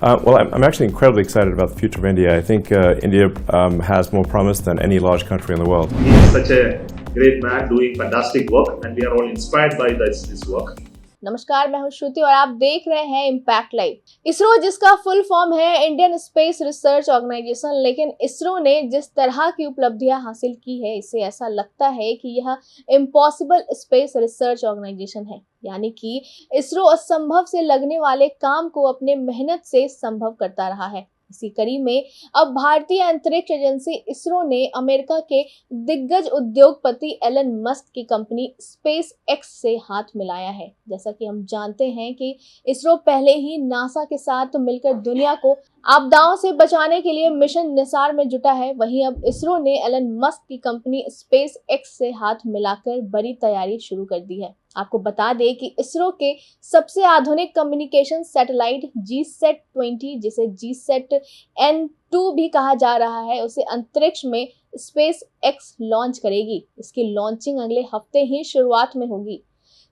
I'm actually incredibly excited about the future of India. I think India has more promise than any large country in the world. He is such a great man doing fantastic work, and we are all inspired by this work. नमस्कार, मैं हूं श्रुति और आप देख रहे हैं impact live. ISRO, जिसका full form है इंडियन स्पेस रिसर्च ऑर्गेनाइजेशन, लेकिन इसरो ने जिस तरह की उपलब्धियां हासिल की है, इससे ऐसा लगता है कि यह इम्पॉसिबल स्पेस रिसर्च ऑर्गेनाइजेशन है। यानी कि इसरो असंभव से लगने वाले काम को अपने मेहनत से संभव करता रहा है। इसी कड़ी में अब भारतीय अंतरिक्ष एजेंसी इसरो ने अमेरिका के दिग्गज उद्योगपति एलन मस्क की कंपनी स्पेस एक्स से हाथ मिलाया है। जैसा कि हम जानते हैं कि इसरो पहले ही नासा के साथ मिलकर दुनिया को आपदाओं से बचाने के लिए मिशन निसार में जुटा है। वहीं अब इसरो ने एलन मस्क की कंपनी स्पेस एक्स से हाथ मिलाकर बड़ी तैयारी शुरू कर दी है। आपको बता दें कि इसरो के सबसे आधुनिक कम्युनिकेशन सैटेलाइट GSAT-20, जिसे GSAT-N2 भी कहा जा रहा है, उसे अंतरिक्ष में स्पेस एक्स लॉन्च करेगी। इसकी लॉन्चिंग अगले हफ्ते ही शुरुआत में होगी।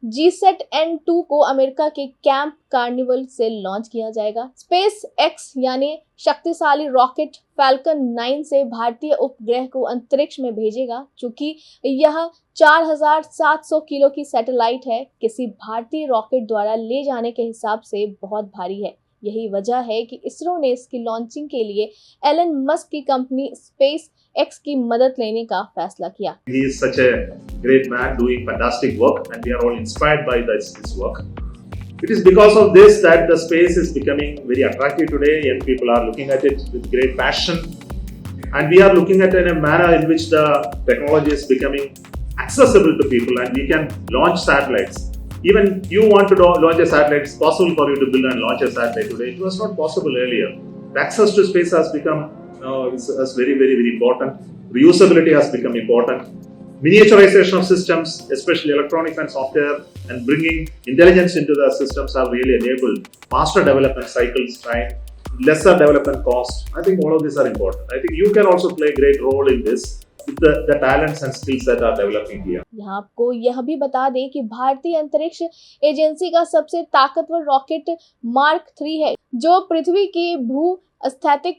GSAT-N2 को अमेरिका के कैंप कार्निवल से लॉन्च किया जाएगा। स्पेस एक्स यानी शक्तिशाली रॉकेट फैल्कन 9 से भारतीय उपग्रह को अंतरिक्ष में भेजेगा। चूंकि यह 4700 किलो की सैटेलाइट है, किसी भारतीय रॉकेट द्वारा ले जाने के हिसाब से बहुत भारी है। यही वजह है कि इसरो ने इसकी लॉन्चिंग के लिए एलन मस्क की कंपनी स्पेस एक्स की मदद लेने का फैसला किया। He is such a great man doing fantastic work, and we are all inspired by this work. It is because of this that the space is becoming very attractive today. Young people are looking at it with great passion, and we are looking at it in a manner in which the technology is becoming accessible to people, and we can launch satellites. Even you want to launch a satellite, it's possible for you to build and launch a satellite today. It was not possible earlier. The access to space has become is very, very, very important. Reusability has become important. Miniaturization of systems, especially electronics and software, and bringing intelligence into the systems have really enabled faster development cycles, time, lesser development cost. I think all of these are important. I think you can also play a great role in this with the talents and skills that are developing here. यहाँ आपको यह भी बता दें कि भारतीय अंतरिक्ष agency का सबसे ताकतवर रॉकेट मार्क 3 है, जो पृथ्वी की भू स्थैतिक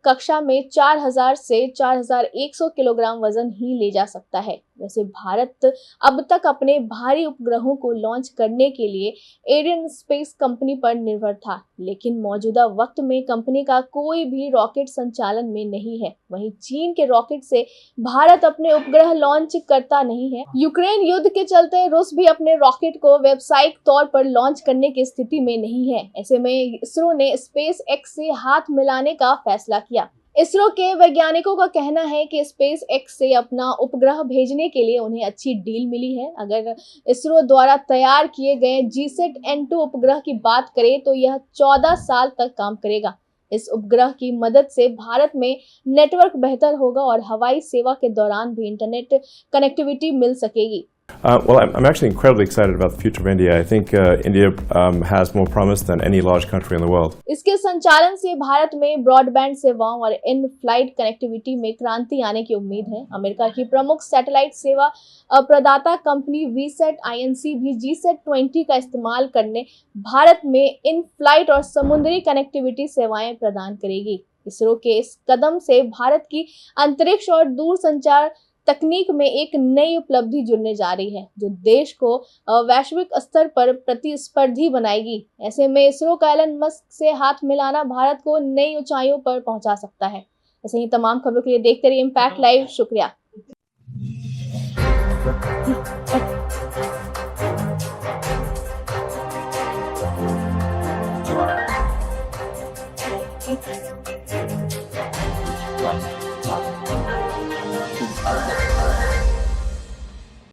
कक्षा में 4000 से 4100 किलोग्राम वजन ही ले जा सकता है। वैसे भारत अब तक अपने भारी उपग्रहों को लॉन्च करने के लिए एरियन स्पेस कंपनी पर निर्भर था, लेकिन मौजूदा वक्त में कंपनी का कोई भी रॉकेट संचालन में नहीं है। वहीं चीन के रॉकेट से भारत अपने उपग्रह लॉन्च करता नहीं है। यूक्रेन युद्ध के चलते रूस भी अपने रॉकेट को व्यावसायिक तौर पर लॉन्च करने की स्थिति में नहीं है। ऐसे में इसरो ने स्पेस एक्स से हाथ मिलाने का फैसला किया। इसरो के वैज्ञानिकों का कहना है कि स्पेस एक्स से अपना उपग्रह भेजने के लिए उन्हें अच्छी डील मिली है। अगर इसरो द्वारा तैयार किए गए GSAT-N2 उपग्रह की बात करें तो यह 14 साल तक काम करेगा। इस उपग्रह की मदद से भारत में नेटवर्क बेहतर होगा और हवाई सेवा के दौरान भी इंटरनेट कनेक्टिविटी मिल सकेगी। I'm actually incredibly excited about the future of India. I think India has more promise than any large country in the world. इसके संचालन से भारत में ब्रॉडबैंड सेवाओं और इन फ्लाइट कनेक्टिविटी में क्रांति आने की उम्मीद है। अमेरिका की प्रमुख सैटेलाइट सेवा प्रदाता कंपनी VSAT INC भी GSAT-20 का इस्तेमाल करने भारत में इन फ्लाइट और समुद्री कनेक्टिविटी सेवाएं प्रदान करेगी। इसरो के इस कदम से भारत की अंतरिक्ष और दूरसंचार तकनीक में एक नई उपलब्धि जुड़ने जा रही है, जो देश को वैश्विक स्तर पर प्रतिस्पर्धी बनाएगी। ऐसे में इसरो का एलन मस्क से हाथ मिलाना भारत को नई ऊंचाइयों पर पहुंचा सकता है। ऐसे ही तमाम खबरों के लिए देखते रहिए इम्पैक्ट लाइव। शुक्रिया। Right.